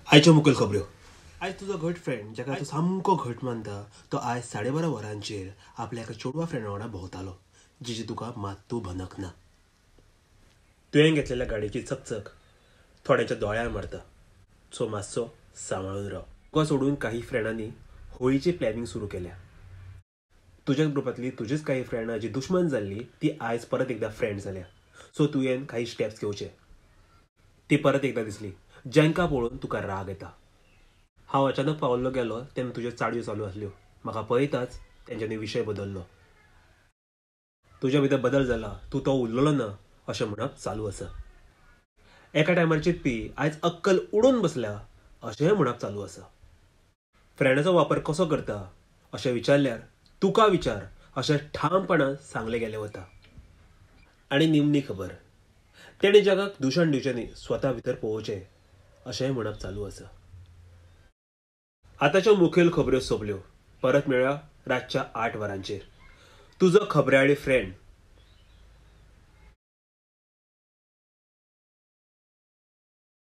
आयच्यो मुखेल खबऱ्यो. आयज तुजो घट फ्रेंड जाका तूं सामको घट मानता तो आयज 12:30 वरांचेर आपल्या एका चेडवा फ्रेंडा वांगडा भोंवतालो जिची तुका मात्तू भनक ना. तुवें घेतलेल्या गाडयेची चकचक थोड्यांच्या दोळ्यार मारता, सो मातसो सांबाळून राव. तुका सोडून काही फ्रेंडांनी होळीची प्लॅनिंग सुरू केल्या. तुज्या ग्रुपांतली तुजीच काही फ्रेंडां जी दुश्मन जाल्ली ती आयज परत एकदा फ्रेंड जाल्या, सो तुवें काही स्टेप्स घेवचे. ती परत एकदा दिसली जांकां पळोवन तुका राग येता. हांव अचानक पावल्लो गेलो तेन्ना तुज्यो चाडयो चालू आसल्यो. म्हाका पळयताच तेंच्यांनी विशय बदललो. तुज्या भितर बदल जाला, तूं तो उरलेलो ना अशें म्हणप चालू आसा. एका टायमार चिंतपी आयज अक्कल उडून बसल्या अशेंय म्हणप चालू आसा. फ्रेंडाचो वापर कसो करता अशें विचारल्यार तुका विचार अशें ठामपणान सांगलें गेलें वता. आनी निमणी खबर, तेणे जगाक दुशण दिवचें न्ही, स्वता भितर पळोवचें अशेंय म्हणप चालू आसा. आतांच्यो मुखेल खबऱ्यो सोंपल्यो. परत मेळया रातच्या 8 वरांचेर. तुजो खबऱ्याळी फ्रेंड